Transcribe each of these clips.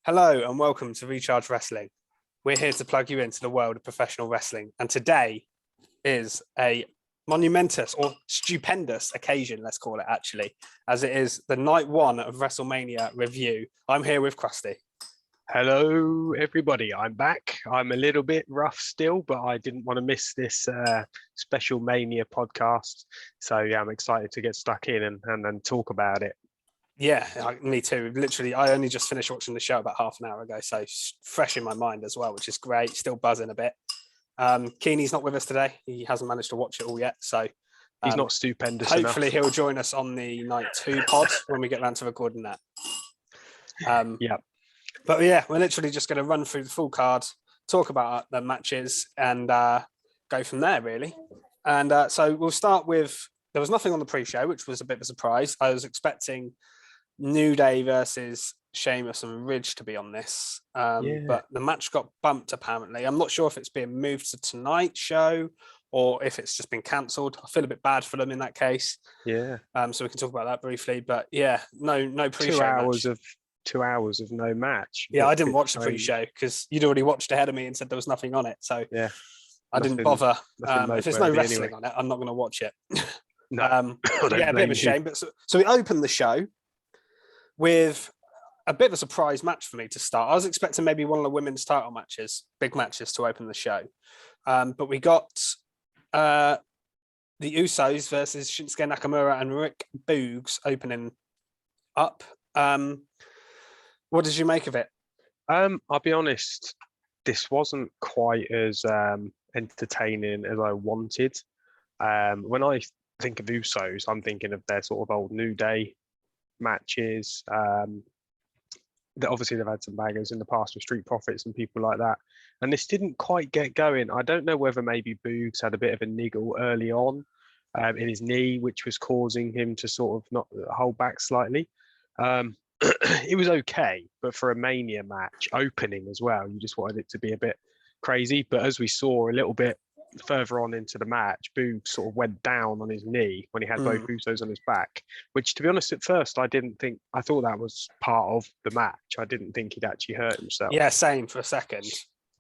Hello and welcome to Recharge Wrestling. We're here to plug you into the world of professional wrestling. And today is a monumentous or stupendous occasion, let's call it actually, as it is the night one of Wrestlemania review. I'm here with Krusty. Hello, everybody. I'm back. I'm a little bit rough still, but I didn't want to miss this special Mania podcast. So yeah, I'm excited to get stuck in and talk about it. Yeah, me too. Literally, I only just finished watching the show about half an hour ago, so fresh in my mind as well, which is great. Still buzzing a bit. Keeney's not with us today. He hasn't managed to watch it all yet, so he's not stupendous hopefully enough. He'll join us on the night 2 pod when we get around to recording that. Yeah. But yeah, we're literally just going to run through the full card, talk about the matches, and go from there, really. And so we'll start with, there was nothing on the pre-show, which was a bit of a surprise. I was expecting New Day versus Sheamus and Ridge to be on this, but the match got bumped, apparently. I'm not sure if it's being moved to tonight's show or if it's just been cancelled. I feel a bit bad for them in that case. Yeah. So we can talk about that briefly. But yeah, no pre-show 2 hours of no match. Yeah, I didn't watch the pre-show because you'd already watched ahead of me and said there was nothing on it. So yeah, I didn't bother. If there's no wrestling on it, I'm not going to watch it. No, yeah, a bit of a shame. But so we opened the show with a bit of a surprise match for me to start. I was expecting maybe one of the women's title matches, big matches, to open the show. But we got the Usos versus Shinsuke Nakamura and Rick Boogs opening up. What did you make of it? I'll be honest, this wasn't quite as entertaining as I wanted. When I think of Usos, I'm thinking of their sort of old New Day matches. That obviously they've had some bangers in the past with Street Profits and people like that. And this didn't quite get going. I don't know whether maybe Boogs had a bit of a niggle early on in his knee, which was causing him to sort of not hold back slightly. It was okay, but for a Mania match opening as well, you just wanted it to be a bit crazy. But as we saw a little bit further on into the match, Boogs sort of went down on his knee when he had both Usos on his back, which, to be honest, at first I thought that was part of the match. I didn't think he'd actually hurt himself. Yeah, same for a second.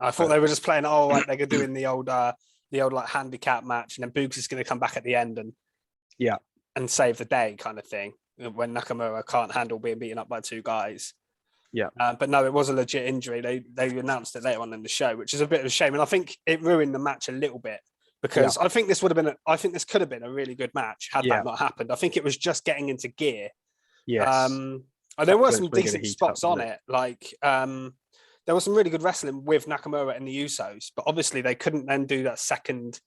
I thought they were just playing, like they're doing the old like handicap match, and then Boogs is going to come back at the end and save the day kind of thing, when Nakamura can't handle being beaten up by two guys. Yeah. But no, it was a legit injury. They announced it later on in the show, which is a bit of a shame. And I think it ruined the match a little bit because I think this could have been a really good match had that not happened. I think it was just getting into gear. Yes. There were some decent spots on it. Like there was some really good wrestling with Nakamura and the Usos, but obviously they couldn't then do that second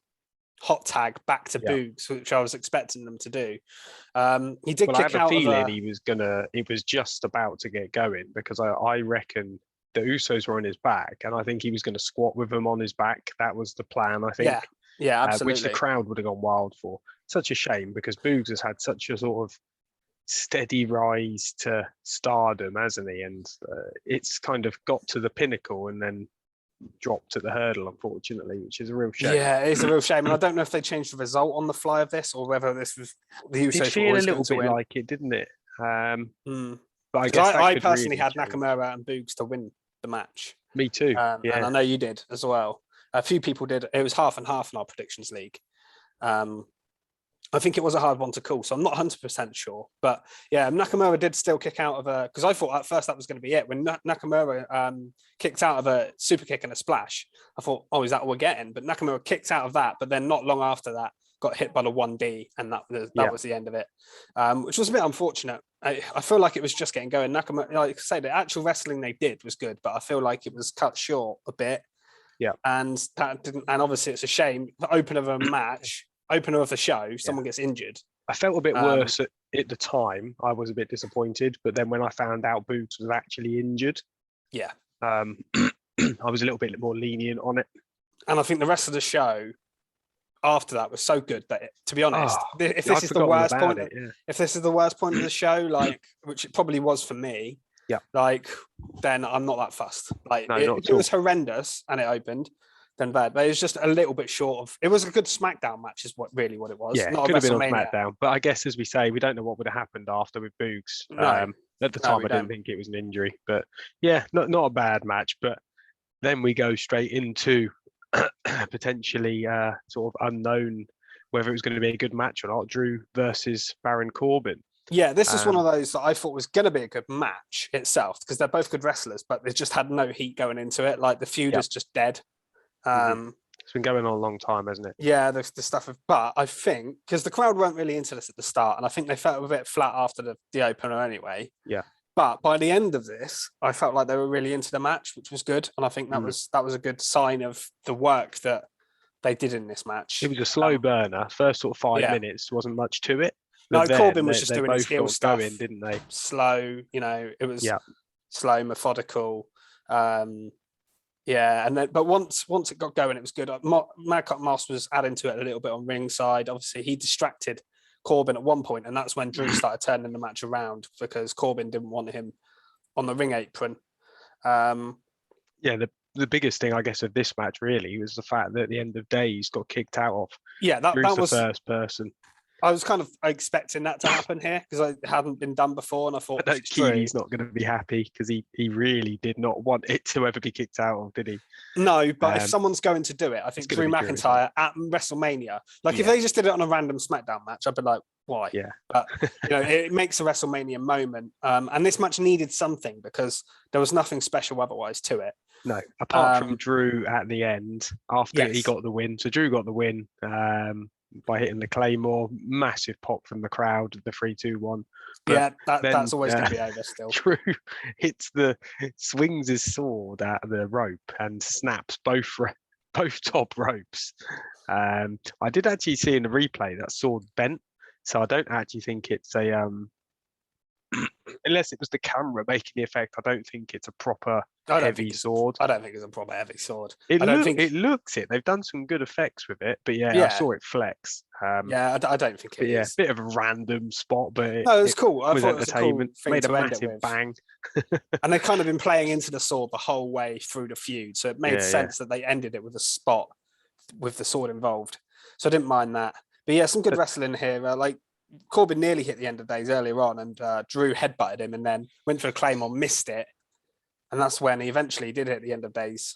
hot tag back to Boogs, which I was expecting them to do. He did kick out. I had a feeling it was just about to get going, because I reckon the Usos were on his back, and I think he was going to squat with them on his back. That was the plan, I think. Yeah, absolutely. Which the crowd would have gone wild for. Such a shame, because Boogs has had such a sort of steady rise to stardom, hasn't he? And it's kind of got to the pinnacle and then dropped at the hurdle, unfortunately, which is a real shame. Yeah, it is a real shame, and I don't know if they changed the result on the fly of this or whether this was the Usos. It feel a little bit like it, didn't it? But I guess I personally had Nakamura and Boogs to win the match. Me too. And I know you did as well. A few people did. It was half and half in our predictions league. I think it was a hard one to call, so I'm not 100% sure. But yeah, Nakamura did still kick out of because I thought at first that was going to be it. When Nakamura kicked out of a super kick and a splash, I thought, is that what we're getting? But Nakamura kicked out of that, but then not long after that, got hit by the 1D, and that was the end of it, which was a bit unfortunate. I feel like it was just getting going. Nakamura, like I say, the actual wrestling they did was good, but I feel like it was cut short a bit. Yeah, and that didn't. And obviously, it's a shame. The opener of a match. Opener of the show, someone gets injured. I felt a bit worse at the time. I was a bit disappointed, but then when I found out Boots was actually injured, I was a little bit more lenient on it. And I think the rest of the show after that was so good that, to be honest, if this is the worst point, if this is the worst point of the show, like, which it probably was for me, like, then I'm not that fussed. Like, it was horrendous and it opened. Then bad, but it was just a little bit short of. It was a good SmackDown match, is what it was. Yeah, not could have been on WrestleMania. SmackDown, but I guess, as we say, we don't know what would have happened after with Boogs. No. At the No, time, we I didn't don't. think it was an injury, but yeah, not a bad match. But then we go straight into potentially sort of unknown whether it was going to be a good match or not. Drew versus Baron Corbin. Yeah, this is one Um, of those that I thought was going to be a good match itself because they're both good wrestlers, but they just had no heat going into it. Like the feud Yep. is just dead. mhm. It's been going on a long time, hasn't it? Yeah, the stuff of, but I think because the crowd weren't really into this at the start, and I think they felt a bit flat after the opener anyway. Yeah. But by the end of this, I felt like they were really into the match, which was good, and I think that was a good sign of the work that they did in this match. It was a slow burner. First sort of 5 minutes wasn't much to it. No, But then Corbin was just they doing his both heel got stuff, going, didn't they? slow. It was Yeah. slow, methodical. Yeah, and then but once it got going, it was good. Madcap Moss was adding to it a little bit on ringside. Obviously, he distracted Corbin at one point, and that's when Drew started turning the match around because Corbin didn't want him on the ring apron. Yeah, the biggest thing I guess of this match really was the fact that at the end of days got kicked out of. Yeah, Drew's that the was. first person. I was kind of expecting that to happen here because it hadn't been done before, and I thought I know Keely's not going to be happy because he really did not want it to ever be kicked out of, did he? No, but if someone's going to do it, I think Drew McIntyre at WrestleMania. Like if they just did it on a random SmackDown match, I'd be like, why? Yeah. But it makes a WrestleMania moment, and this match needed something because there was nothing special otherwise to it. No, apart from Drew at the end after he got the win. So Drew got the win by hitting the Claymore. Massive pop from the crowd. The 3-2-1. Yeah, that's always going to be over still. Drew swings his sword at the rope and snaps both top ropes. I did actually see in the replay that sword bent, so I don't actually think it's a unless it was the camera making the effect. I don't think it's a proper heavy sword. I don't think it's a proper heavy sword. It looks it. They've done some good effects with it, but I saw it flex. I don't think it is. Bit of a random spot, but it was cool. I was thought it was entertainment. A cool Made a to massive bang. And they've kind of been playing into the sword the whole way through the feud, so it made sense that they ended it with a spot with the sword involved. So I didn't mind that. But yeah, some good wrestling here. Like Corbin nearly hit the end of days earlier on, and Drew headbutted him and then went for a Claymore, missed it. And that's when he eventually did hit the end of days,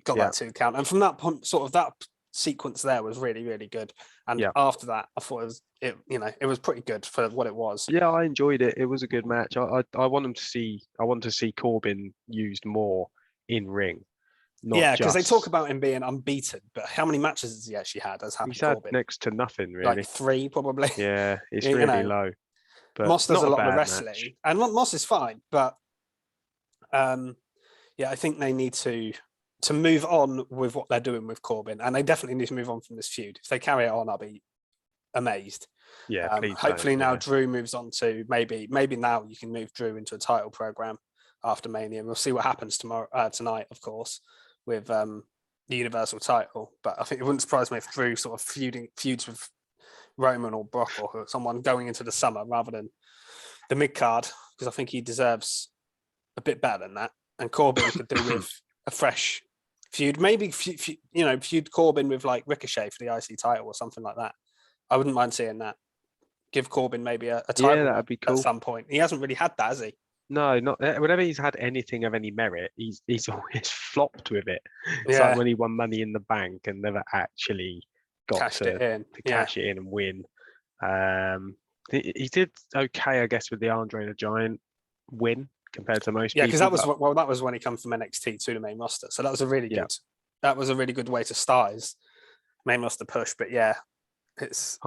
got that 2 count. And from that point, sort of that sequence there was really, really good. And after that, I thought it was pretty good for what it was. Yeah, I enjoyed it. It was a good match. I want to see Corbin used more in ring. Because they talk about him being unbeaten, but how many matches has he actually had as Happy Corbin? He's had next to nothing, really. Like 3, probably. Yeah, it's really low. But Moss does a lot of wrestling, match. and Moss is fine, but I think they need to move on with what they're doing with Corbin, and they definitely need to move on from this feud. If they carry it on, I'll be amazed. Yeah, hopefully now Drew moves on to maybe now you can move Drew into a title program after Mania. We'll see what happens tonight, of course, with the Universal title. But I think it wouldn't surprise me if Drew sort of feuds with Roman or Brock or someone going into the summer rather than the mid card, because I think he deserves a bit better than that. And Corbin could do with a fresh feud, maybe feud Corbin with like Ricochet for the IC title or something like that. I wouldn't mind seeing that. Give Corbin maybe a title that'd be cool. At some point. He hasn't really had that, has he? No, not whenever he's had anything of any merit, he's always flopped with it. It's like when he won Money in the Bank and never actually got to cash it in and win. He did okay, I guess, with the Andre the Giant win compared to most people. Yeah, because that was when he came from NXT to the main roster. So that was a really good. That was a really good way to start his main roster push. But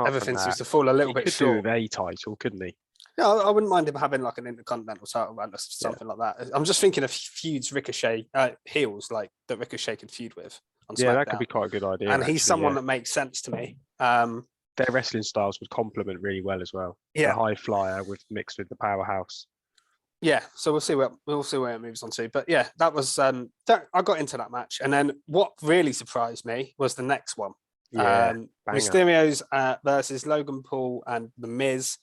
everything seems to fall a little bit short. He could do with a title, couldn't he? Yeah, I wouldn't mind him having like an Intercontinental title run or something like that. I'm just thinking of feuds Ricochet heels like that Ricochet could feud with on SmackDown. That could be quite a good idea. And he's someone that makes sense to me. Their wrestling styles would complement really well as well. Yeah, the high flyer mixed with the powerhouse. Yeah, so we'll see where it moves on to. But yeah, that was I got into that match, and then what really surprised me was the next one. Mysterio's versus Logan Paul and The Miz.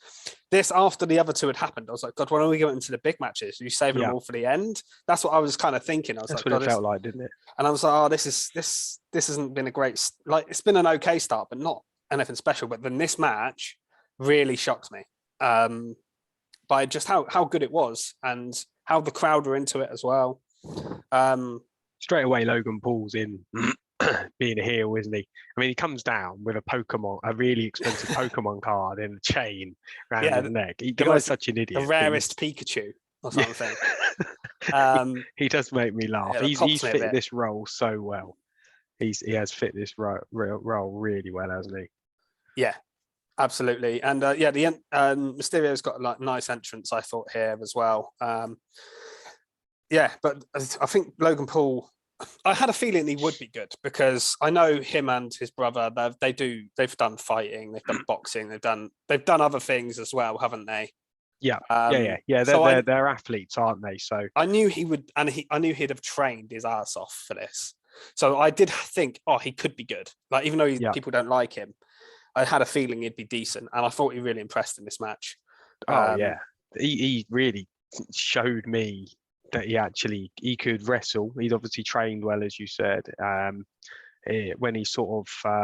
This after the other two had happened, I was like, God, when are we going into the big matches? Are you saving them all for the end? That's what I was kind of thinking. That's what it felt like, didn't it? And I was like, oh, this hasn't been a great it's been an okay start, but not anything special. But then this match really shocked me. by just how good it was and how the crowd were into it as well. Straight away, Logan Paul's in being a heel, isn't he? I mean, he comes down with a really expensive Pokemon card in a chain around his neck. The guy's such an idiot. The rarest Pikachu or something. He does make me laugh. Yeah, he's fit this role so well. He has fit this role really well, hasn't he? Yeah, absolutely. And Mysterio's got a nice entrance, I thought, here as well. But I think Logan Paul, I had a feeling he would be good because I know him and his brother, they've done fighting, they've done boxing, they've done other things as well, haven't they? Yeah. They're athletes, aren't they? So I knew he would, and I knew he'd have trained his ass off for this. So I did think, he could be good. Like, even though people don't like him, I had a feeling he'd be decent, and I thought he really impressed in this match. He really showed me that he could wrestle. He'd obviously trained well, as you said. When he's sort of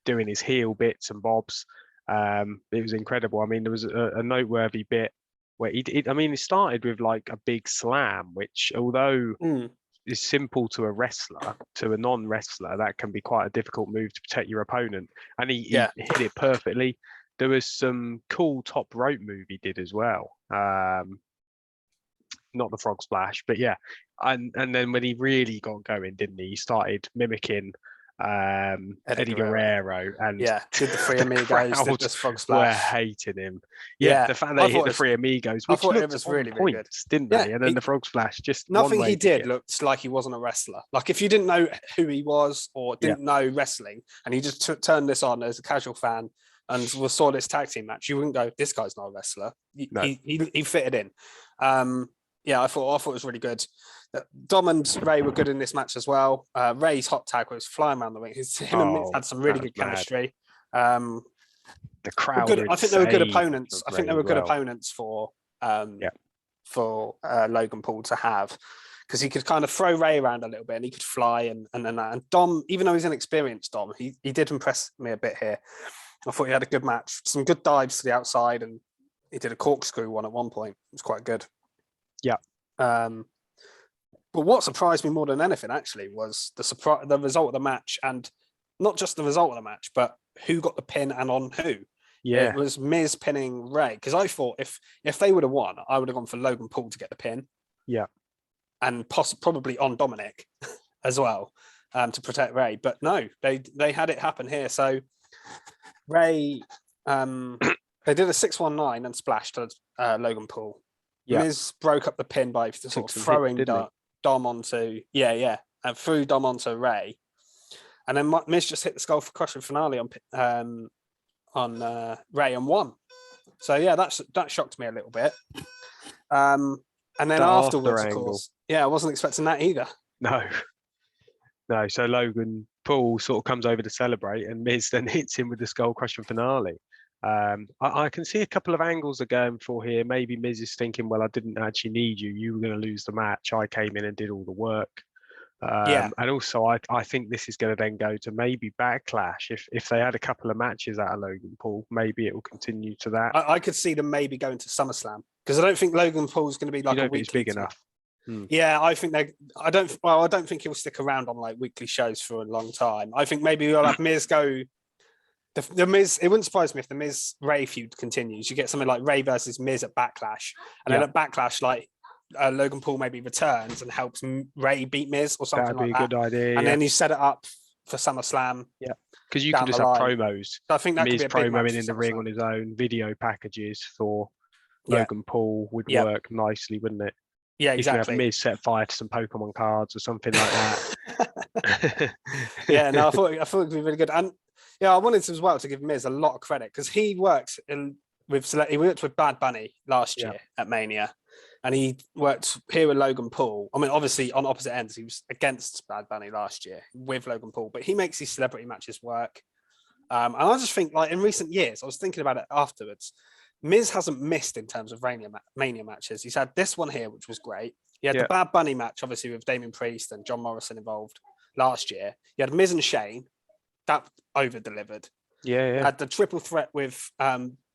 doing his heel bits and bobs, it was incredible. I mean, there was a noteworthy bit where he started with like a big slam, which although is simple to a non-wrestler, that can be quite a difficult move to protect your opponent. And he hit it perfectly. There was some cool top rope move he did as well. Not the frog splash, but yeah. And then when he really got going, didn't he? He started mimicking Eddie Guerrero and did the Three Amigos, did the frog splash. Were hating him. Yeah, the fact they hit the Three Amigos, which looked was really, on point, really good, didn't they? And then the frog splash, just nothing he did looked like he wasn't a wrestler. Like, if you didn't know who he was or didn't know wrestling, and you just turned this on as a casual fan and saw this tag team match, you wouldn't go, "This guy's not a wrestler." He fitted in. I thought it was really good. Dom and Ray were good in this match as well. Ray's hot tag was flying around the ring. Him and Miz had some really good chemistry. The crowd. I think they were good opponents. I think they were good opponents for Logan Paul to have, because he could kind of throw Ray around a little bit and he could fly and then that. And Dom, even though he's inexperienced, Dom, he did impress me a bit here. I thought he had a good match, some good dives to the outside, and he did a corkscrew one at one point. It was quite good. Yeah. But what surprised me more than anything, actually, was the result of the match, and not just the result of the match, but who got the pin and on who. Yeah, it was Miz pinning Ray, because I thought if they would have won, I would have gone for Logan Paul to get the pin. Yeah, and probably on Dominic as well, to protect Ray. But no, they had it happen here. So Ray, they did a 619 and splashed Logan Paul. Yeah. Miz broke up the pin by sort of throwing Dom onto and threw Dom onto Ray, and then Miz just hit the skull crushing finale on Ray and won. So yeah, that shocked me a little bit. And then afterwards, of course, I wasn't expecting that either. No. So Logan Paul sort of comes over to celebrate, and Miz then hits him with the skull crushing finale. I can see a couple of angles are going for here. Maybe Miz is thinking, well, I didn't actually need you. You were going to lose the match. I came in and did all the work. And also, I think this is going to then go to maybe Backlash. If they had a couple of matches out of Logan Paul, maybe it will continue to that. I could see them maybe going to SummerSlam, because I don't think Logan Paul's going to be like a weekly. Big enough. Yeah, I think I don't think he'll stick around on like weekly shows for a long time. I think maybe we'll have Miz go. The Miz, it wouldn't surprise me if the Miz Ray feud continues. You get something like Ray versus Miz at Backlash, and then at Backlash, like Logan Paul maybe returns and helps Ray beat Miz or something like that. That'd be a good idea. And then you set it up for SummerSlam. Yeah, because you can just have promos. So I think that Miz could be a big promoing in the ring on his own, video packages for Logan Paul would work nicely, wouldn't it? Yeah, exactly. You can have Miz set fire to some Pokemon cards or something like that. I thought it'd be really good. And I wanted as well to give Miz a lot of credit, because he worked with Bad Bunny last year at Mania, and he worked here with Logan Paul. I mean, obviously on opposite ends, he was against Bad Bunny last year with Logan Paul, but he makes these celebrity matches work. And I just think, like, in recent years, I was thinking about it afterwards, Miz hasn't missed in terms of Mania matches. He's had this one here, which was great. He had the Bad Bunny match, obviously, with Damien Priest and John Morrison involved last year. He had Miz and Shane. That over-delivered. Yeah. Had the triple threat with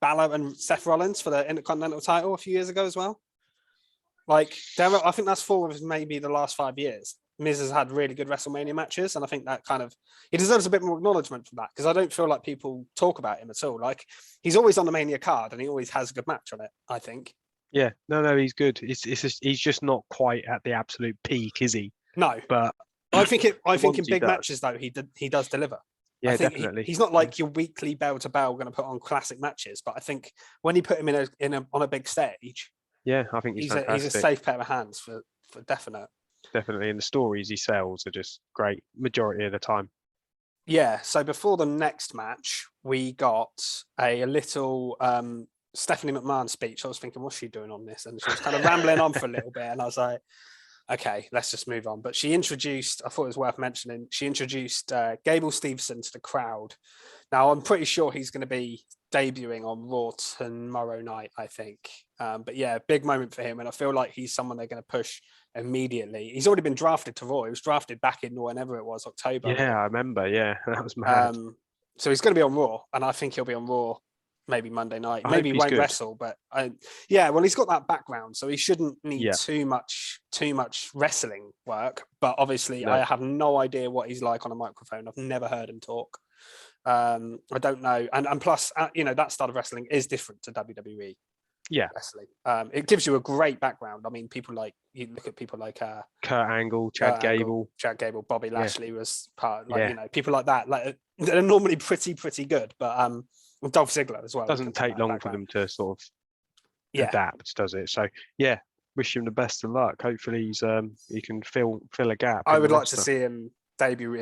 Balor and Seth Rollins for the Intercontinental title a few years ago as well. Like, I think that's 4 of maybe the last 5 years. Miz has had really good WrestleMania matches, and I think that kind of he deserves a bit more acknowledgement for that because I don't feel like people talk about him at all. Like, he's always on the Mania card, and he always has a good match on it, I think. Yeah, no, he's good. He's just not quite at the absolute peak, is he? No, But I think in big does. matches though he does deliver. Yeah, I think definitely. he's not like your weekly bell to bell going to put on classic matches, but I think when you put him on a big stage, Yeah, I think he's fantastic. he's a safe pair of hands for definite. Definitely, and the stories he sells are just great majority of the time. Yeah. So before the next match, we got a little Stephanie McMahon speech. I was thinking, what's she doing on this? And she was kind of rambling on for a little bit, and I was like, okay, let's just move on. But she introduced, I thought it was worth mentioning, she introduced Gable Steveson to the crowd. Now, I'm pretty sure he's going to be debuting on Raw tomorrow night, I think. But yeah, big moment for him. And I feel like he's someone they're going to push immediately. He's already been drafted to Raw. He was drafted back in whenever it was, October. Yeah, I remember. Yeah, that was mad. So he's going to be on Raw. And I think he'll be on Raw maybe Monday night. Maybe he won't wrestle, but well, he's got that background, so he shouldn't need too much wrestling work. But obviously, I have no idea what he's like on a microphone. I've never heard him talk. I don't know, and plus, that style of wrestling is different to WWE. Yeah, wrestling. It gives you a great background. I mean, people like you look at people like Kurt Angle, Chad Gable, Bobby Lashley was part. People like that. Like they're normally pretty good, but Dolph Ziggler as well. Doesn't take long for them to sort of adapt, does it? So yeah, wish him the best of luck. Hopefully he can fill a gap. I would like to see him debut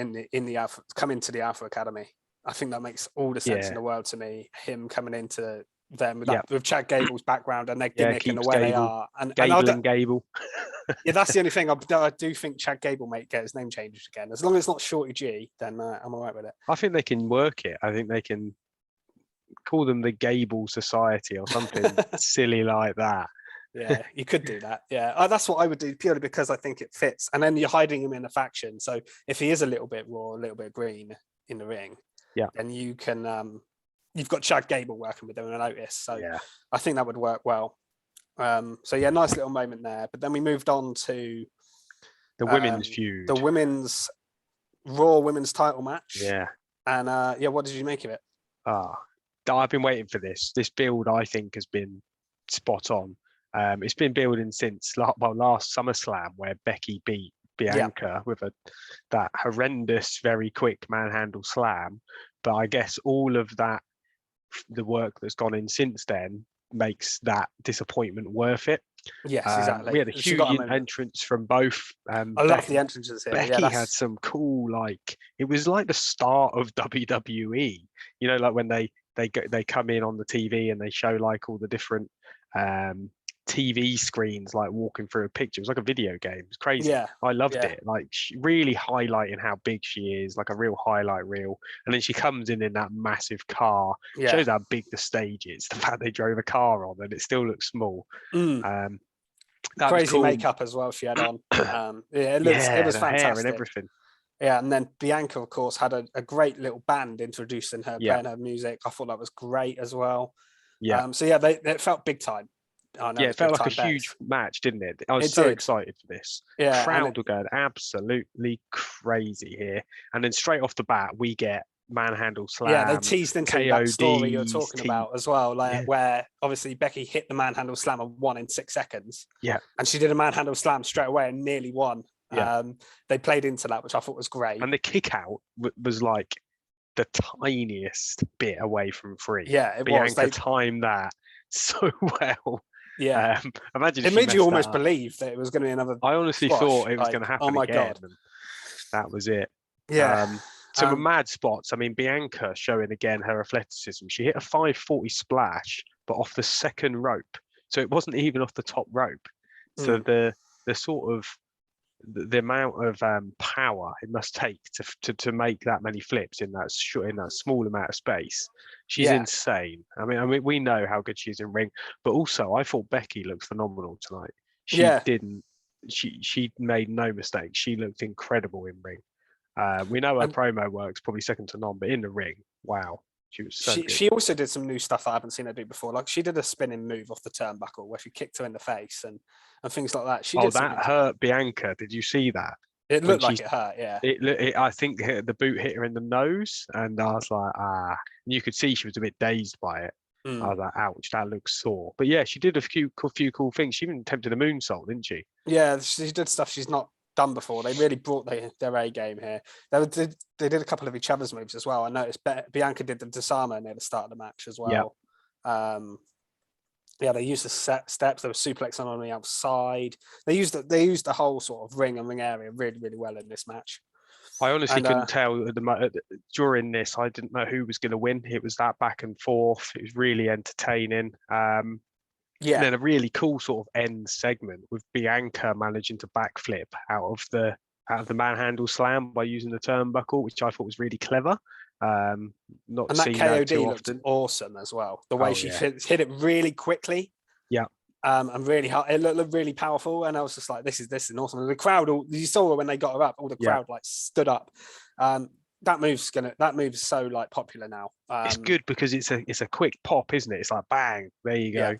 come into the Alpha Academy. I think that makes all the sense in the world to me. Him coming into them with Chad Gable's background and their gimmick and the way they are. And Gable. Yeah, that's the only thing. I do think Chad Gable might get his name changed again. As long as it's not Shorty G, then I'm all right with it. I think they can work it. I think they can call them the Gable Society or something silly like that. Yeah, you could do that. Yeah, that's what I would do purely because I think it fits. And then you're hiding him in a faction. So if he is a little bit raw, a little bit green in the ring, then you can... You've got Chad Gable working with him in a notice. So I think that would work well. Nice little moment there. But then we moved on to the women's feud. The Raw women's title match. Yeah. And what did you make of it? I've been waiting for this. This build, I think, has been spot on. It's been building since last SummerSlam, where Becky beat Bianca with that horrendous, very quick manhandle slam. But I guess all of that, the work that's gone in since then, makes that disappointment worth it. Yes, exactly. We had a huge entrance from both. I love the entrances here. Becky had some cool, it was like the start of WWE. Like when they come in on the TV and they show all the different TV screens, walking through a picture. It was like a video game. It's crazy. Yeah, I loved it. Really highlighting how big she is, like a real highlight reel. And then she comes in that massive car. Shows how big the stage is. The fact they drove a car on and it still looks small. That crazy cool. Makeup as well she had on. It was fantastic. Hair and everything. Yeah, and then Bianca, of course, had a great little band introducing her, playing her music. I thought that was great as well. Yeah. It felt big time. It felt like a huge match, didn't it? I was so excited for this. Yeah, crowd were going absolutely crazy here, and then straight off the bat we get manhandle slam. Yeah, they teased into that story you're talking about as well, where obviously Becky hit the manhandle slam and won in 6 seconds. Yeah, and she did a manhandle slam straight away and nearly won. Yeah. They played into that, which I thought was great. And the kick out was like the tiniest bit away from free. Yeah, it was. Bianca timed that so well. Yeah, imagine it made you almost believe that it was going to be another. I honestly thought it was going to happen. Oh my god, that was it. Yeah. Some mad spots. I mean, Bianca showing again her athleticism. She hit a 540 splash, but off the second rope, so it wasn't even off the top rope. So the sort of the amount of power it must take to make that many flips in that small amount of space. She's insane. I mean, we know how good she is in ring, but also I thought Becky looked phenomenal tonight. She made no mistakes. She looked incredible in ring. We know her promo works probably second to none, but in the ring, wow. She was so good. She also did some new stuff that I haven't seen her do before. Like she did a spinning move off the turnbuckle where she kicked her in the face and things like that. She did that hurt Bianca. Did you see that? It looked like it hurt, yeah. I think the boot hit her in the nose, and I was like, And you could see she was a bit dazed by it. I was like, ouch, that looks sore. But yeah, she did a few cool things. She even attempted a moonsault, didn't she? Yeah, she did stuff she's not done before. They really brought their A game here. They did a couple of each other's moves as well. I noticed Bianca did the disarmer near the start of the match as well. Yeah, they used the steps. There was suplexing on the outside. They used the whole sort of ring and ring area really, really well in this match. I honestly couldn't tell during this. I didn't know who was going to win. It was that back and forth. It was really entertaining. And then a really cool sort of end segment with Bianca managing to backflip out of the manhandle slam by using the turnbuckle, which I thought was really clever. Not and that seen KOD that too looked often. awesome as well. The way she hit it really quickly. Yeah. And really hard. It looked really powerful. And I was just like, this is awesome. And the crowd, you saw her when they got her up, all the crowd like stood up. That move's so like popular now. It's good because it's a quick pop, isn't it? It's like bang, there you go.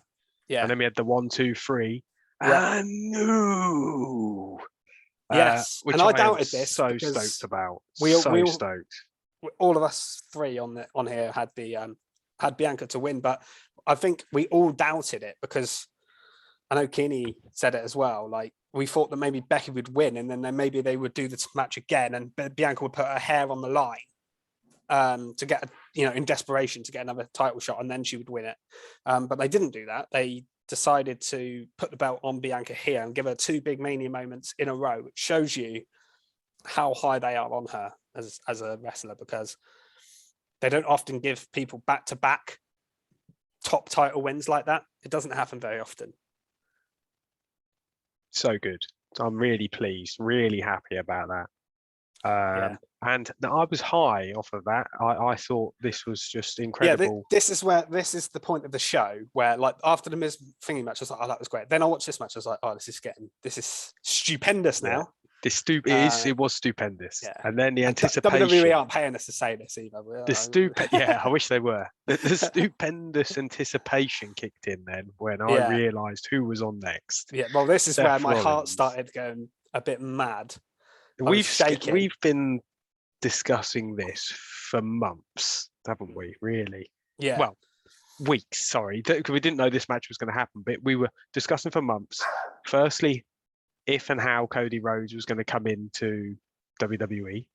Yeah. And then we had the 1, 2, 3. Yeah. No. Yes. Which and I doubted this. So stoked about. We stoked. All of us three on here had had Bianca to win, but I think we all doubted it because I know Keeney said it as well. Like we thought that maybe Becky would win, and then maybe they would do the match again, and Bianca would put her hair on the line to get, in desperation to get another title shot, and then she would win it. But they didn't do that. They decided to put the belt on Bianca here and give her 2 big Mania moments in a row, which shows you how high they are on her as a wrestler, because they don't often give people back-to-back top title wins like that. It doesn't happen very often. So good. I'm really pleased, really happy about that. And I was high off of that. I thought this was just incredible. Yeah, this is the point of the show where, like, after the Miz thingy match, I was like, oh, that was great. Then I watched this match, I was like, oh, this is stupendous now. It was stupendous. Yeah. And then the anticipation. WWE aren't paying us to say this either. I wish they were. The stupendous anticipation kicked in then when I realised who was on next. Yeah, well, this is Seth where my Rollins. heart started going a bit mad. We've been discussing this for months, haven't we? Really? Yeah. Well, weeks. Sorry, because we didn't know this match was going to happen, but we were discussing for months. Firstly, if and how Cody Rhodes was going to come into WWE.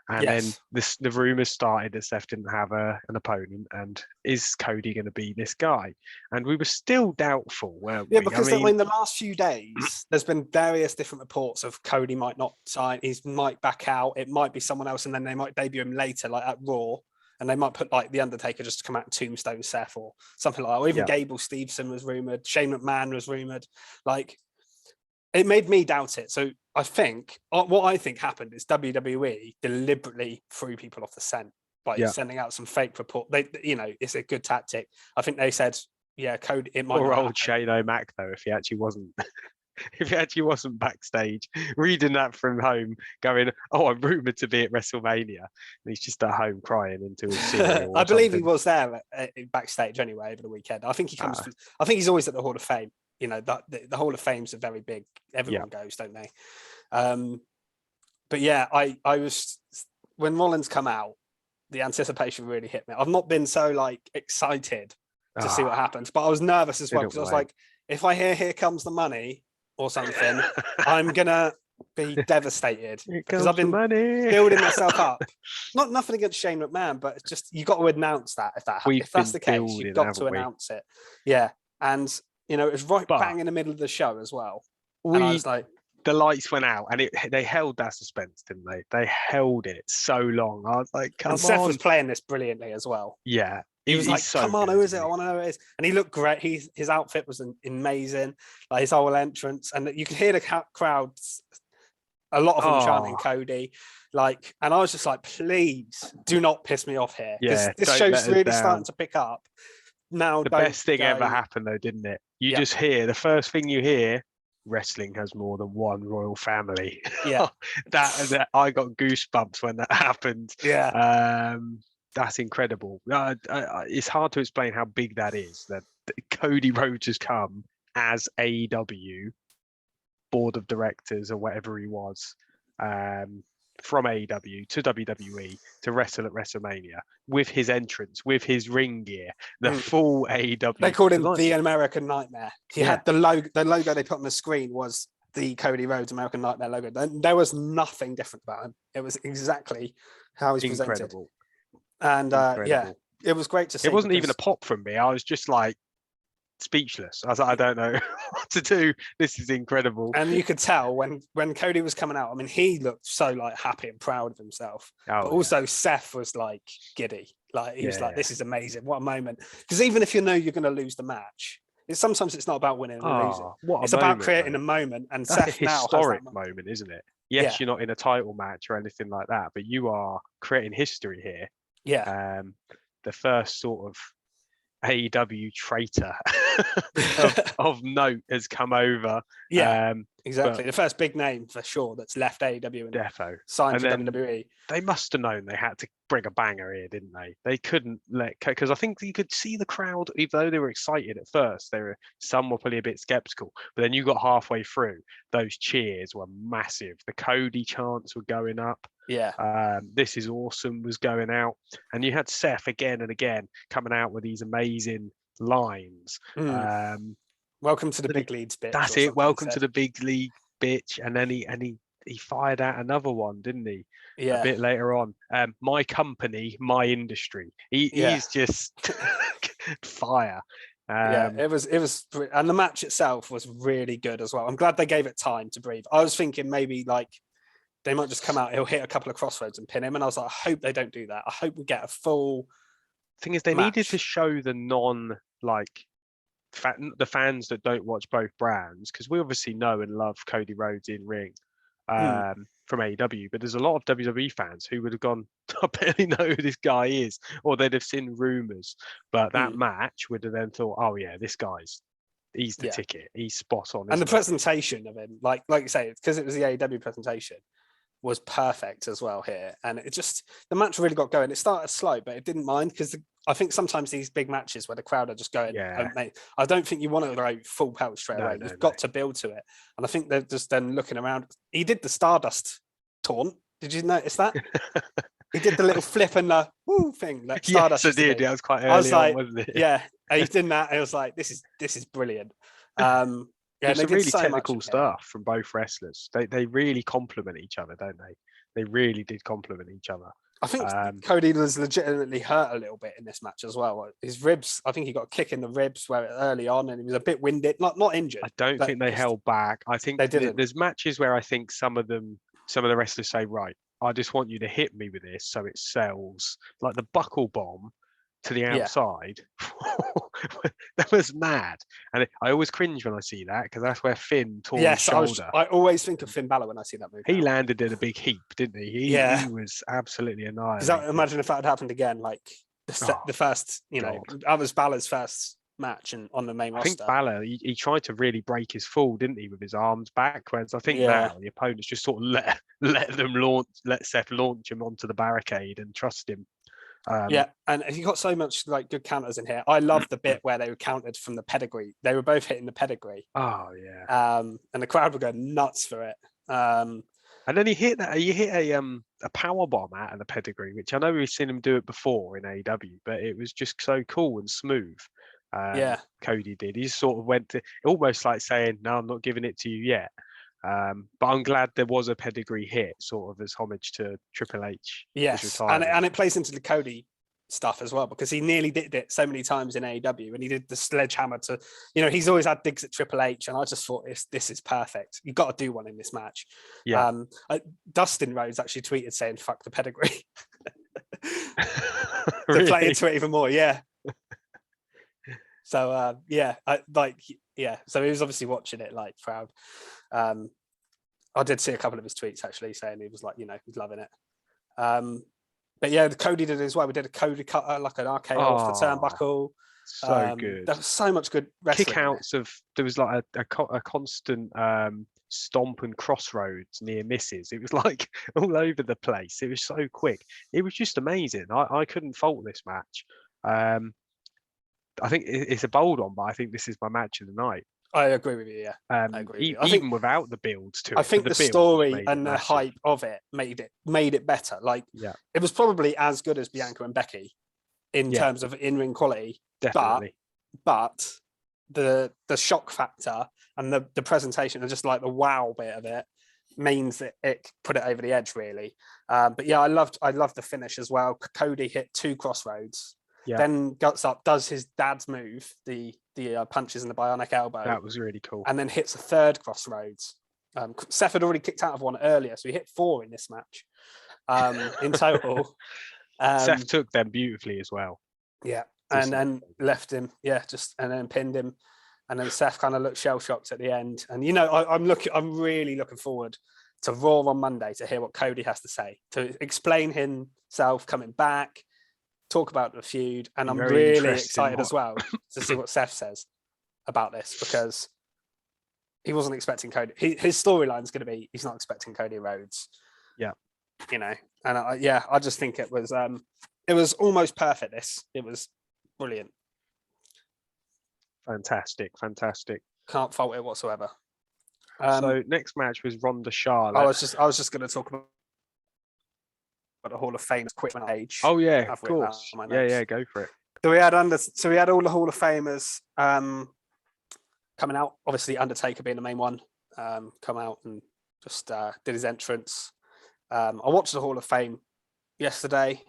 And then the rumours started that Seth didn't have an opponent, and is Cody going to be this guy? And we were still doubtful, weren't we? Yeah, because in the last few days, there's been various different reports of Cody might not sign, he might back out, it might be someone else, and then they might debut him later, like at Raw, and they might put like The Undertaker just to come out and tombstone Seth or something like that. Or even Gable Steveson was rumoured, Shane McMahon was rumoured. Like, it made me doubt it. So I think what I think happened is WWE deliberately threw people off the scent by sending out some fake report. It's a good tactic. I think they said, Cody. It might. Or old Shane O'Mac though, if he actually wasn't, backstage reading that from home, going, "Oh, I'm rumored to be at WrestleMania," and he's just at home crying into his cereal. I believe he was there backstage anyway over the weekend. I think he comes. I think he's always at the Hall of Fame. The Hall of Fame's are very big. Everyone goes, don't they? But yeah, I was, when Rollins come out, the anticipation really hit me. I've not been so like excited to see what happens, but I was nervous as well because I was like, if I hear "Here Comes the Money" or something, I'm gonna be devastated because I've been building myself up. Nothing against Shane McMahon, but it's just you got to announce that if that's the case, you've got to announce it. Yeah, and it was bang in the middle of the show as well. And I was like, the lights went out, and they held that suspense, didn't they? They held it so long. I was like, come on. Seth was playing this brilliantly as well. Yeah. He was like, so come on, good, who is it? I want to know who it is. And he looked great. His outfit was amazing. Like his whole entrance. And you could hear the crowds, a lot of them chanting Cody. Like, and I was just like, please do not piss me off here. Because this show's really starting to pick up. Now, the best thing ever happened though, didn't it? You just hear, the first thing you hear, wrestling has more than one royal family. Yeah. that I got goosebumps when that happened. Yeah. that's incredible. It's hard to explain how big that is. That Cody Rhodes has come as AEW board of directors or whatever he was, from AEW to WWE to wrestle at WrestleMania with his entrance, with his ring gear, the full AEW. They called him the American Nightmare. He had the logo. The logo they put on the screen was the Cody Rhodes American Nightmare logo. There was nothing different about him. It was exactly how he's presented. And yeah, it was great to see. It wasn't even a pop from me. I was just like speechless. I was like, I don't know what to do. This is incredible. And you could tell when Cody was coming out. I mean, he looked so like happy and proud of himself. But also Seth was like giddy. Like he was like, "This is amazing! What a moment!" Because even if you know you're going to lose the match, sometimes it's not about winning or losing. It's about creating a moment. And that's Seth a historic now has that moment, isn't it? Yes, you're not in a title match or anything like that, but you are creating history here. Yeah. The first sort of AEW traitor of note has come over. Yeah, exactly. The first big name for sure that's left AEW and signed to WWE. They must have known they had to bring a banger here, didn't they? They couldn't because I think you could see the crowd, even though they were excited at first, some were probably a bit skeptical. But then you got halfway through, those cheers were massive. The Cody chants were going up. Yeah. This is awesome was going out, and you had Seth again and again coming out with these amazing lines. Welcome to the big leagues, bitch. That's it. Welcome to the big league, bitch. And then he fired out another one, didn't he? Yeah. A bit later on. My company, my industry. He's just fire. It was, and the match itself was really good as well. I'm glad they gave it time to breathe. I was thinking maybe like they might just come out, he'll hit a couple of crossroads and pin him. And I was like, I hope they don't do that. I hope we get a full thing is they match. Needed to show the the fans that don't watch both brands, because we obviously know and love Cody Rhodes in ring from AEW, but there's a lot of WWE fans who would have gone, I barely know who this guy is, or they'd have seen rumors. But that match would have then thought, oh yeah, he's the ticket. He's spot on. And the presentation of him, like you say, because it was the AEW presentation, was perfect as well here. And it just, the match really got going. It started slow, but it didn't mind, because I think sometimes these big matches where the crowd are just going, I don't think you want to go full pelt straight away. You've got to build to it. And I think they're just then looking around. He did the Stardust taunt. Did you notice that? He did the little flip and the woo thing. Like Stardust. Yes, I did. That was quite early on, wasn't it? Yeah. And he's doing that. And I was like, this is brilliant. There's some really technical stuff from both wrestlers. They really complement each other, don't they? They really did complement each other. I think Cody was legitimately hurt a little bit in this match as well. His ribs, I think he got a kick in the ribs early on, and he was a bit winded, not injured. I don't think they held back. I think they didn't. There's matches where I think some of the wrestlers say, right, I just want you to hit me with this so it sells. Like the buckle bomb to the outside. That was mad. And I always cringe when I see that, because that's where Finn tore his shoulder. I always think of Finn Balor when I see that movie. He landed in a big heap, didn't he? He was absolutely annihilated. Imagine if that had happened again, like the first, that was Balor's first match and on the main roster. I think Balor, he tried to really break his fall, didn't he, with his arms backwards. I think now the opponents just sort of let Seth launch him onto the barricade and trust him. And he got so much like good counters in here. I love the bit where they were countered from the pedigree. They were both hitting the pedigree. Oh yeah. And the crowd were going nuts for it. And then he hit a power bomb out of the pedigree, which I know we've seen him do it before in AEW, but it was just so cool and smooth. Cody did. He sort of went to almost like saying, "No, I'm not giving it to you yet." But I'm glad there was a pedigree hit, sort of as homage to Triple H. Yes, and it plays into the Cody stuff as well, because he nearly did it so many times in AEW, and he did the sledgehammer to, he's always had digs at Triple H, and I just thought this is perfect. You've got to do one in this match. Yeah. Dustin Rhodes actually tweeted saying, "Fuck the pedigree." To play into it even more, yeah. So so he was obviously watching it like proud. I did see a couple of his tweets actually saying he was like, he's loving it. But yeah, Cody did it as well. We did a Cody cutter, like an RKO off the turnbuckle. So good. There was so much good wrestling. Kickouts there was like a constant stomp and crossroads near misses. It was like all over the place. It was so quick. It was just amazing. I couldn't fault this match. I think it's a bold one, but I think this is my match of the night. I agree with you. Yeah, I agree with you. I Even think, without the builds to it. I think the build story made and it the massive. hype of it made it better. Like, Yeah, it was probably as good as Bianca and Becky in Yeah. terms of in-ring quality, definitely. but the shock factor and the presentation and just like the wow bit of it means that it put it over the edge, really. But yeah, I loved the finish as well. Cody hit 2 crossroads, Yeah. then guts up, does his dad's move, the punches in the bionic elbow, That was really cool. and then hits a 3rd crossroads. Seth had already kicked out of one earlier, so he hit 4 in this match in total. Seth took them beautifully as well. Yeah, and then left him. Yeah, and then pinned him. And then Seth kind of looked shell-shocked at the end. And, I'm really looking forward to Raw on Monday to hear what Cody has to say, to explain himself coming back, talk about the feud. And I'm really excited as well to see what Seth says about this, because he wasn't expecting Cody. His storyline is going to be, he's not expecting Cody Rhodes. Yeah. And I just think it was almost perfect. It was brilliant. Fantastic. Can't fault it whatsoever. So next match was Ronda Charlotte. I was just going to talk about the Hall of Fame equipment age. Oh yeah, of course. Yeah, go for it. So we had all the Hall of Famers coming out. Obviously, Undertaker being the main one, come out and just did his entrance. I watched the Hall of Fame yesterday.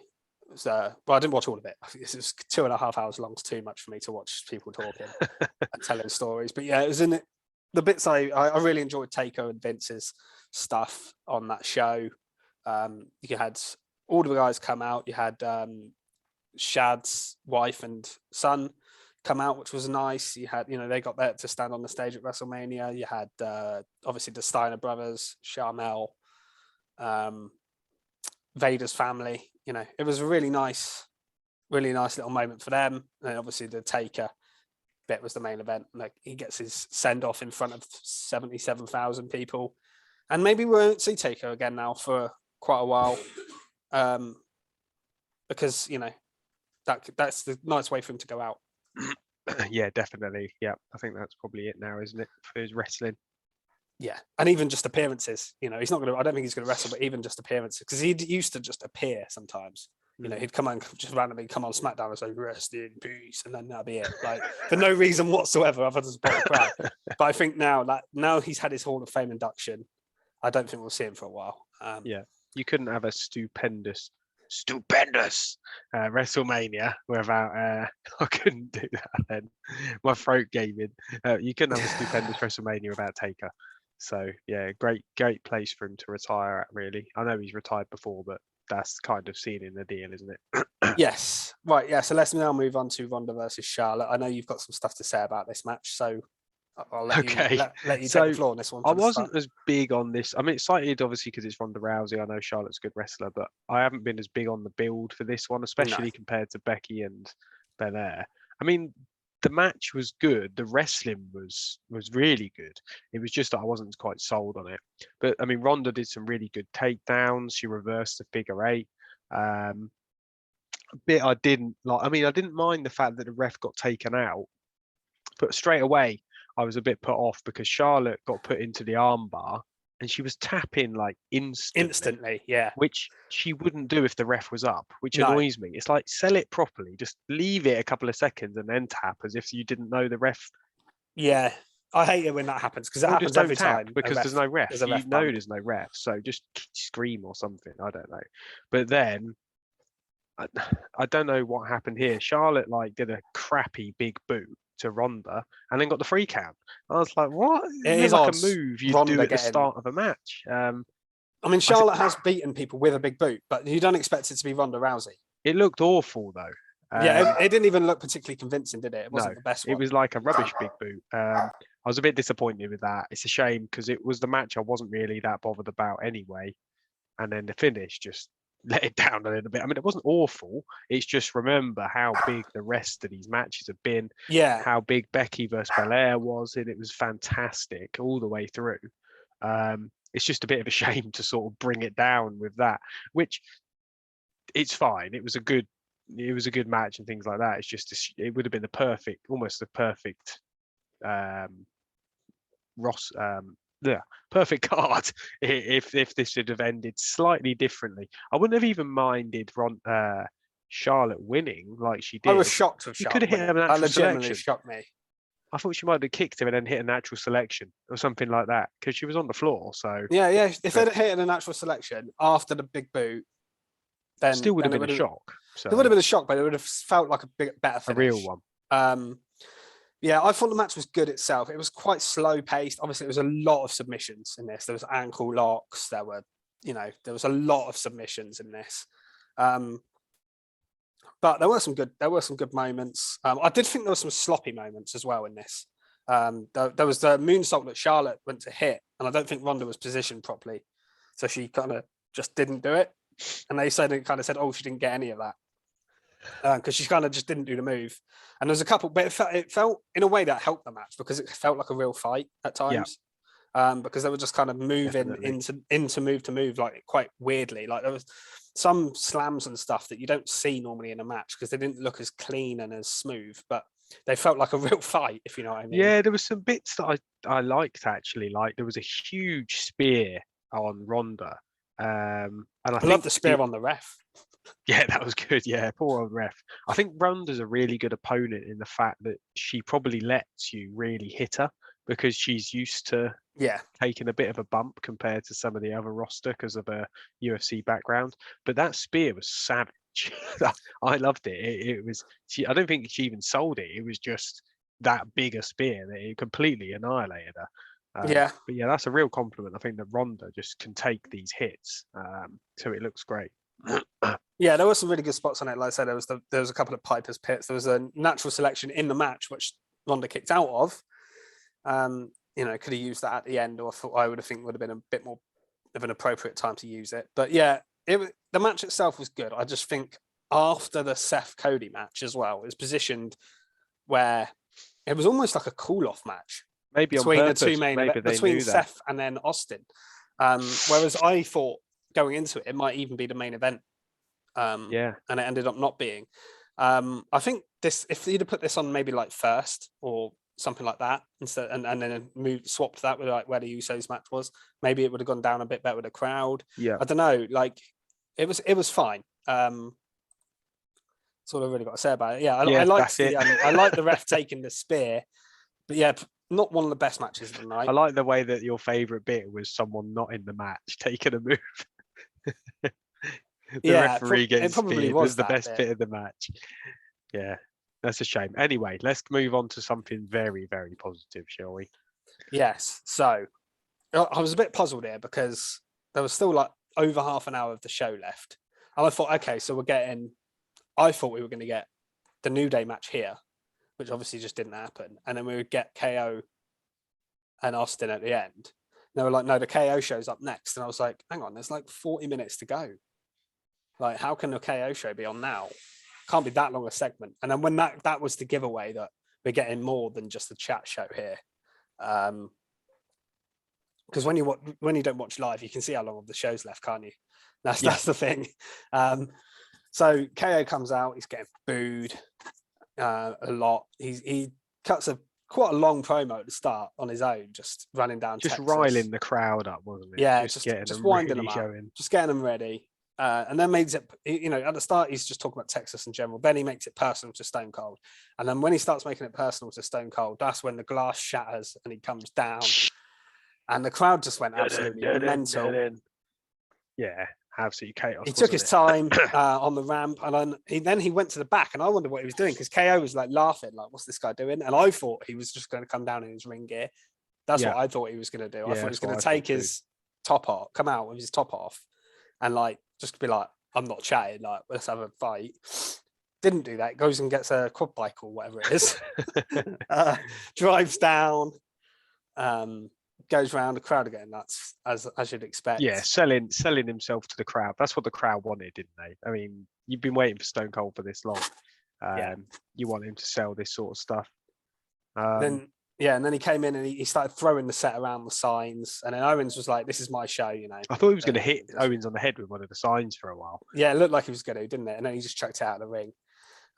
I didn't watch all of it. It was 2.5 hours long. It's too much for me to watch people talking and telling stories. But yeah, it was in it. The bits I really enjoyed Taker and Vince's stuff on that show. You had all the guys come out. You had Shad's wife and son come out, which was nice. You had, they got there to stand on the stage at WrestleMania. You had obviously the Steiner brothers, Sharmell, Vader's family. It was a really nice little moment for them. And obviously the Taker bit was the main event. Like, he gets his send off in front of 77,000 people, and maybe we won't see Taker again now for quite a while, because that's the nice way for him to go out. Yeah, definitely. Yeah, I think that's probably it now, isn't it, for his wrestling? Yeah, and even just appearances. He's not going to. I don't think he's going to wrestle, but even just appearances, because he used to just appear sometimes. He'd come on, just randomly come on SmackDown and say "Rest in peace," and then that'd be it, like for no reason whatsoever other than support the crowd. But I think now he's had his Hall of Fame induction, I don't think we'll see him for a while. Yeah, you couldn't have a stupendous WrestleMania without. I couldn't do that then. My throat gave in. You couldn't have a stupendous WrestleMania without Taker. So yeah, great place for him to retire at, really. I know he's retired before, but that's kind of seen in the deal, isn't it? Yes. Right. Yeah. So let's now move on to Ronda versus Charlotte. I know you've got some stuff to say about this match, so I'll let you take the floor on this one. I wasn't as big on this. I'm excited, obviously, because it's Ronda Rousey. I know Charlotte's a good wrestler, but I haven't been as big on the build for this one, especially compared to Becky and Belair. I mean, the match was good. The wrestling was really good. It was just that I wasn't quite sold on it. But I mean, Ronda did some really good takedowns. She reversed the figure 8. A bit I didn't like. I mean, I didn't mind the fact that the ref got taken out, but straight away I was a bit put off because Charlotte got put into the armbar and she was tapping like instantly, yeah, which she wouldn't do if the ref was up, which annoys me. It's like, sell it properly, just leave it a couple of seconds and then tap as if you didn't know the ref. Yeah, I hate it when that happens, because it happens every time because there's no ref. You know there's no ref, so just scream or something. I don't know, but then I don't know what happened here. Charlotte did a crappy big boot to Ronda and then got the free count. I was like, what? It is like a move you do at the start of a match. I mean, Charlotte has beaten people with a big boot, but you don't expect it to be Ronda Rousey. It looked awful though. It didn't even look particularly convincing, did it? It wasn't the best one. It was like a rubbish big boot. I was a bit disappointed with that. It's a shame because it was the match I wasn't really that bothered about anyway. And then the finish just let it down a little bit. I mean, it wasn't awful. It's just, remember how big the rest of these matches have been. Yeah. How big Becky versus Belair was, and it was fantastic all the way through. It's just a bit of a shame to sort of bring it down with that, which it's fine. It was a good match and things like that. It's just it would have been almost the perfect perfect card if this had have ended slightly differently. I wouldn't have even minded Charlotte winning like she did. I was shocked with You Charlotte. could have hit a That natural legitimately selection. shocked me. I thought she might have kicked him and then hit a natural selection or something like that because she was on the floor. So Yeah. If they'd hit a natural selection after the big boot, then still would have then been a shock. So it would have been a shock, but it would have felt like better finish. A real one. Yeah, I thought the match was good itself. It was quite slow paced. Obviously, there was a lot of submissions in this. There was ankle locks. There was a lot of submissions in this. But there were some good moments. I did think there were some sloppy moments as well in this. There was the moonsault that Charlotte went to hit, and I don't think Ronda was positioned properly, so she kind of just didn't do it. And they said oh, she didn't get any of that because she kind of just didn't do the move. And there's a couple, but it felt in a way that helped the match because it felt like a real fight at times. Because they were just kind of moving into move to move like quite weirdly. Like there was some slams and stuff that you don't see normally in a match because they didn't look as clean and as smooth, but they felt like a real fight, if you know what I mean. Yeah, there was some bits that I liked actually. Like there was a huge spear on Ronda. And I love the spear on the ref. Yeah, that was good. Yeah, poor old ref. I think Ronda's a really good opponent in the fact that she probably lets you really hit her because she's used to taking a bit of a bump compared to some of the other roster because of her UFC background. But that spear was savage. I loved it. It was. I don't think she even sold it. It was just that big a spear that it completely annihilated her. But yeah, that's a real compliment. I think that Ronda just can take these hits, so it looks great. Yeah, there were some really good spots on it. Like I said, there was a couple of Piper's Pits. There was a natural selection in the match which Ronda kicked out of. Could have used that at the end, or I would have think would have been a bit more of an appropriate time to use it. But yeah, the match itself was good. I just think after the Seth Cody match as well, it was positioned where it was almost like a cool-off match. Maybe between on purpose. The two main Maybe they between knew Seth that. and then Austin. Whereas I thought going into it might even be the main event. And it ended up not being. I think if you'd have put this on maybe like first or something like that instead, and then swapped that with like where the Usos match was, maybe it would have gone down a bit better with the crowd. Yeah, I don't know. Like it was fine. That's all I really got to say about it. Yeah, I liked I like the ref taking the spear, but yeah, not one of the best matches of the night. I like the way that your favourite bit was someone not in the match taking a move. The referee getting speared was the best bit of the match. Yeah, that's a shame. Anyway, let's move on to something very, very positive, shall we? Yes. So I was a bit puzzled here because there was still like over half an hour of the show left. And I thought, okay, so I thought we were going to get the New Day match here, which obviously just didn't happen. And then we would get KO and Austin at the end. And they were like, no, the KO show's up next. And I was like, hang on, there's like 40 minutes to go. Like, how can the KO show be on now? Can't be that long a segment. And then when that was the giveaway that we're getting more than just the chat show here. Because when you don't watch live, you can see how long of the show's left, can't you? That's the thing. So KO comes out, he's getting booed a lot. He cuts quite a long promo at the start on his own, just running down, just Texas. riling the crowd up, wasn't it? Yeah, just winding them up, just getting them ready. And then makes it, at the start, he's just talking about Texas in general. Then he makes it personal to Stone Cold. And then when he starts making it personal to Stone Cold, that's when the glass shatters and he comes down. And the crowd just went absolutely mental. Yeah, absolutely chaos. He took his time on the ramp. And then he went to the back. And I wondered what he was doing because KO was like laughing, like, what's this guy doing? And I thought he was just going to come down in his ring gear. That's what I thought he was going to do. I thought he was going to take his top off, come out with his top off. And like, just be like, I'm not chatting, like, let's have a fight. Didn't do that. Goes and gets a quad bike or whatever it is. Drives down, goes around, the crowd again. That's as you'd expect. Yeah, selling himself to the crowd. That's what the crowd wanted, didn't they? I mean, you've been waiting for Stone Cold for this long. You want him to sell this sort of stuff. Then Yeah, and then he came in and he started throwing the set around the signs, and then Owens was like, "This is my show," you know. I thought he was going to hit Owens on the head with one of the signs for a while. Yeah, it looked like he was going to, didn't it? And then he just chucked it out of the ring.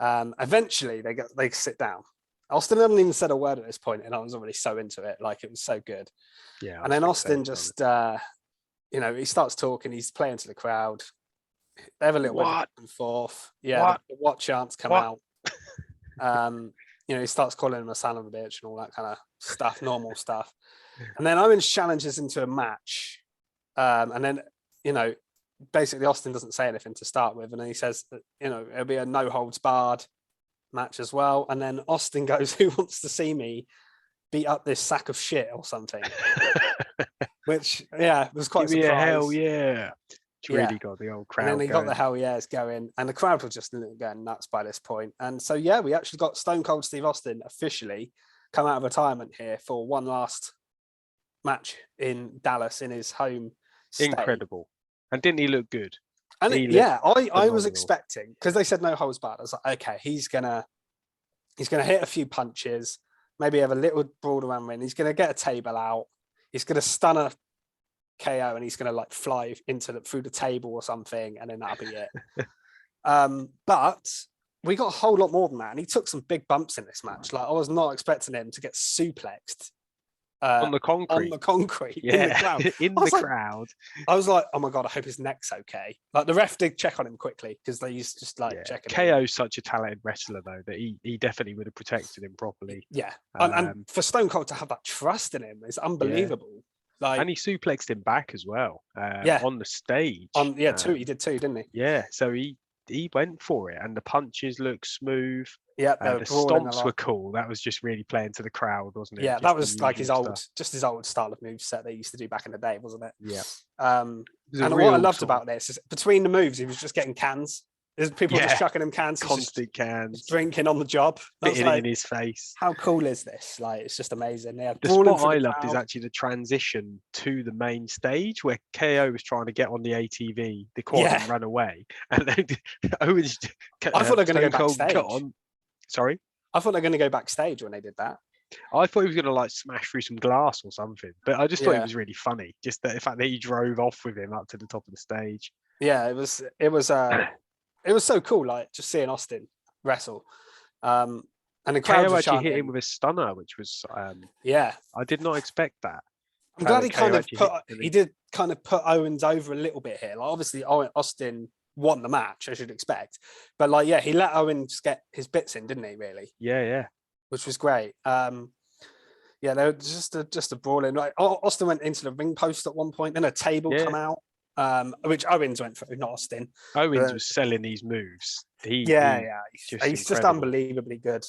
Eventually, they sit down. Austin hadn't even said a word at this point, and I was already so into it. Like, it was so good. Yeah. And then Austin just, he starts talking. He's playing to the crowd. They have a little bit back and forth. Yeah, the what chants come out. He starts calling him a son of a bitch and all that kind of stuff, normal stuff. And then Owens challenges into a match. And then, basically Austin doesn't say anything to start with. And then he says that, it'll be a no holds barred match as well. And then Austin goes, "Who wants to see me beat up this sack of shit," or something. Which, was quite a surprise. Hell yeah. It's really got the old crowd. And then he got the hell yeahs going, and the crowd was just going nuts by this point. And so, we actually got Stone Cold Steve Austin officially come out of retirement here for one last match in Dallas in his home state. Incredible. And didn't he look good? And I was expecting, because they said no holds barred. I was like, okay, he's gonna hit a few punches, maybe have a little brawl around ring. He's gonna get a table out. He's gonna stun a KO, and he's going to fly through the table or something, and then that'll be it. But we got a whole lot more than that, and he took some big bumps in this match. Like, I was not expecting him to get suplexed on the concrete. in the crowd. in the crowd. I was like, oh my god, I hope his neck's okay. Like, the ref did check on him quickly, because they used to just check him. KO's such a talented wrestler though that he definitely would have protected him properly. Yeah, and for Stone Cold to have that trust in him is unbelievable. And he suplexed him back as well. On the stage. He did too, didn't he? Yeah, so he went for it, and the punches looked smooth. Yeah, the stomps were cool. That was just really playing to the crowd, wasn't it? Yeah, that was like his old style of moveset they used to do back in the day, wasn't it? Yeah. And what I loved about this is between the moves, he was just getting cans. There's people just chucking him cans, constant cans, drinking on the job, spitting it in his face. How cool is this? Like, it's just amazing. Yeah, the spot I loved is actually the transition to the main stage where KO was trying to get on the ATV, the quad, and run away, and then Owens. I thought they were going to go backstage. Sorry, I thought they were going to go backstage when they did that. I thought he was going to smash through some glass or something, but I just thought it was really funny. Just the fact that he drove off with him up to the top of the stage. Yeah, it was. It was so cool, just seeing Austin wrestle. And the crowd actually hit him with a stunner, which was I did not expect that. I'm glad he did kind of put Owens over a little bit here. Like, obviously Austin won the match, I should expect. But he let Owens get his bits in, didn't he, really? Yeah. Which was great. They were just a brawling. Like, Austin went into the ring post at one point, then a table come out. Which Owens went through, not Austin. Owens was selling these moves. He's just unbelievably good.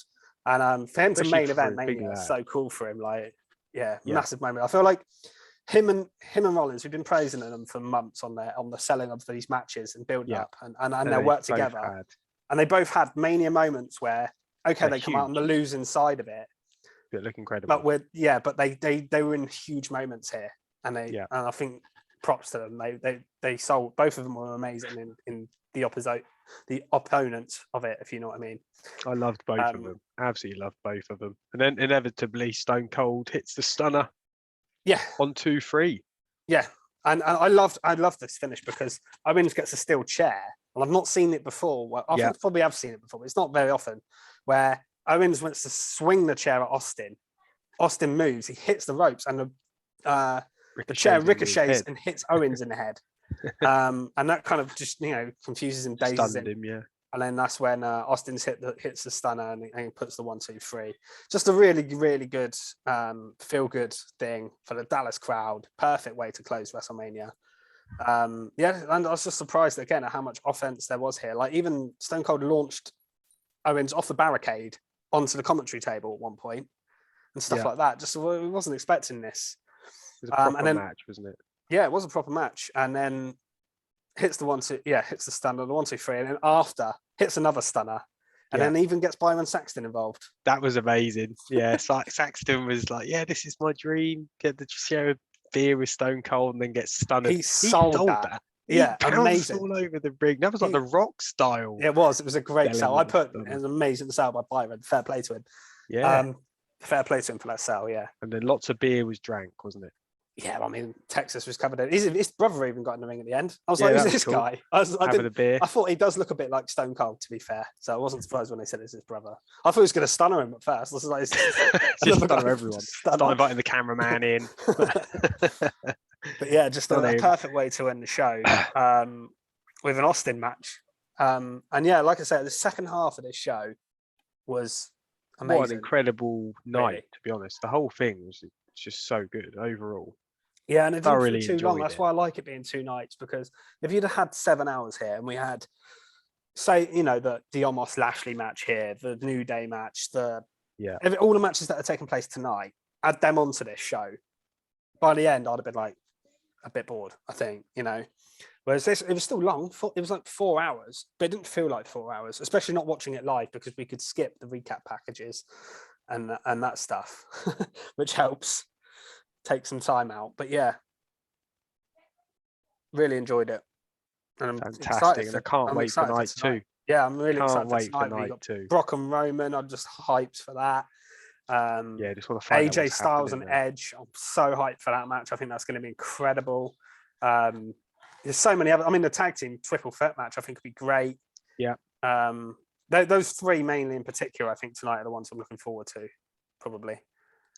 And for him to main event Mania is so cool for him. Massive moment. I feel like him and Rollins, we've been praising them for months on the selling of these matches and building up and their work together. And they both had Mania moments where they come out on the losing side of it. They look incredible. But they were in huge moments here, and and I think props to them. They sold, both of them were amazing in the opponents of it, if you know what I mean. I loved both of them. Absolutely loved both of them. And then inevitably Stone Cold hits the stunner. Yeah. On 2-3. Yeah. And I loved this finish because Owens gets a steel chair. And I've not seen it before. Well, I probably have seen it before, but it's not very often, where Owens wants to swing the chair at Austin. Austin moves, he hits the ropes, and the chair ricochets and hits Owens in the head. And that kind of just, confuses him, dazes him. And then that's when Austin hits the stunner and he puts the 1-2-3. Just a really, really good feel-good thing for the Dallas crowd. Perfect way to close WrestleMania. And I was just surprised again at how much offense there was here. Like, even Stone Cold launched Owens off the barricade onto the commentary table at one point and stuff like that. Just we wasn't expecting this. It was a proper match, wasn't it? Yeah, it was a proper match. And then hits hits the stunner, the 1-2-3, and then after hits another stunner, and then even gets Byron Saxton involved. That was amazing. Yeah, Saxton was like, "Yeah, this is my dream. Get to share a beer with Stone Cold, and then get stunned." He sold that. Yeah, amazing. All over the ring. That was like the Rock style. It was. It was a great sell. It was an amazing sell by Byron. Fair play to him. Yeah. Fair play to him for that sell, yeah. And then lots of beer was drank, wasn't it? Yeah, I mean, Texas was covered in. His brother even got in the ring at the end. I was Yeah, like, that who's was this cool. guy? Having a beer. I thought he does look a bit like Stone Cold, to be fair. So I wasn't surprised when they said it's his brother. I thought he was going to stunner him at first. I was like, Just stunner everyone. Start inviting the cameraman in. But yeah, just a perfect way to end the show with an Austin match. And yeah, like I said, the second half of this show was amazing. What an incredible night, to be honest. The whole thing was just so good overall. Yeah, and it didn't really feel too long. enjoyed That's it. why I like it being 2 nights, because if you'd have had 7 hours here and we had, say, you know, the Omos Lashley match here, the New Day match, all the matches that are taking place tonight, add them onto this show. By the end, I'd have been like a bit bored, I think, you know. Whereas this, it was still long. It was like 4 hours, but it didn't feel like 4 hours, especially not watching it live, because we could skip the recap packages and that stuff, which helps take some time out. But yeah, really enjoyed it. And I'm fantastic, and I can't wait for night 2. Yeah, I'm really excited wait for for night 2. Brock and Roman, I'm just hyped for that. Yeah, just want to find AJ Styles and Edge, I'm so hyped for that match. I think that's going to be incredible. There's so many other. I mean, the tag team triple threat match I think would be great. Yeah. Those 3 mainly in particular, I think tonight are the ones I'm looking forward to, probably.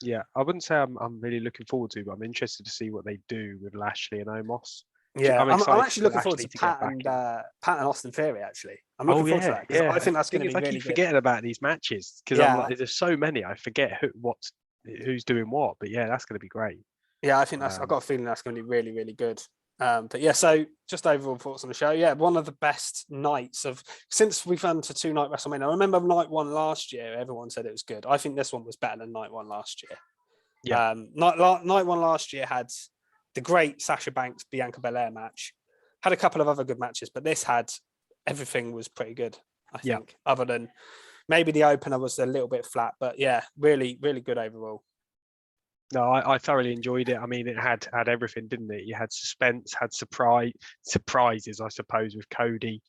Yeah, I wouldn't say I'm really looking forward to, but I'm interested to see what they do with Lashley and Omos. Yeah, I'm actually looking forward to Pat and Austin Theory. Actually, I'm looking forward to that, because I think that's going to be really good. I keep forgetting about these matches because there's so many. I forget who's doing what, but yeah, that's going to be great. Yeah, I think I've got a feeling that's going to be really, really good. But yeah, so just overall thoughts on the show. Yeah, one of the best nights since we've gone to 2 night WrestleMania. I remember night 1 last year. Everyone said it was good. I think this one was better than night 1 last year. Yeah, night 1 last year had the great Sasha Banks Bianca Belair match, had a couple of other good matches, but this had everything was pretty good, I think, other than maybe the opener was a little bit flat, but yeah, really, really good overall. No, I thoroughly enjoyed it. I mean, it had everything, didn't it? You had suspense, had surprises, I suppose, with Cody.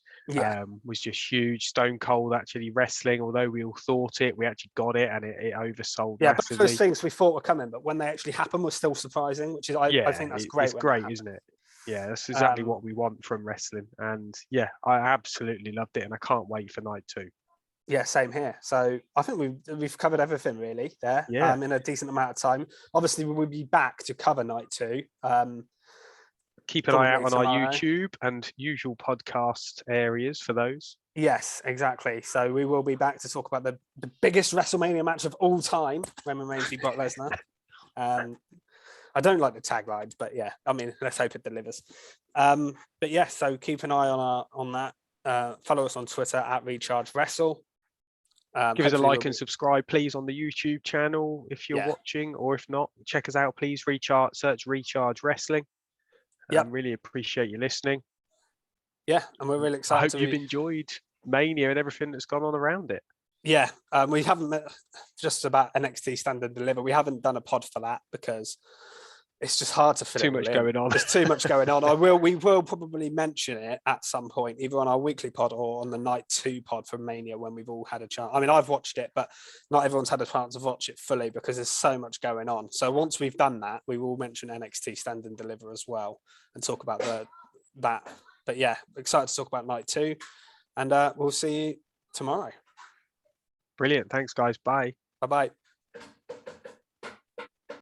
Was just huge. Stone Cold actually wrestling, although we all thought we actually got it, and it oversold. Yeah, but those things we thought were coming, but when they actually happened, was still surprising, which is I think that's great. It's great, isn't it? Yeah, that's exactly what we want from wrestling, and yeah, I absolutely loved it, and I can't wait for night 2. Yeah, same here. So I think we've covered everything really there. Yeah. In a decent amount of time. Obviously, we'll be back to cover night 2. Keep an eye out on our YouTube and usual podcast areas for those. Yes, exactly. So we will be back to talk about the biggest WrestleMania match of all time, Roman Reigns v Brock Lesnar. I don't like the taglines, but yeah, I mean, let's hope it delivers. But yeah, so keep an eye on that. Follow us on Twitter at Recharge Wrestle. Give us a like and subscribe, please, on the YouTube channel if you're watching, or if not, check us out, please. Search Recharge Wrestling. Really appreciate you listening. Yeah, and we're really excited. I hope you've enjoyed Mania and everything that's gone on around it. Yeah, we haven't met just about NXT Stand and Deliver. We haven't done a pod for that because it's just hard to fit too much going on. There's too much going on. We will probably mention it at some point, either on our weekly pod or on the night 2 pod for Mania when we've all had a chance. I mean, I've watched it, but not everyone's had a chance to watch it fully because there's so much going on. So once we've done that, we will mention NXT Stand and Deliver as well and talk about that. But yeah, excited to talk about night 2, and we'll see you tomorrow. Brilliant. Thanks, guys. Bye. Bye-bye.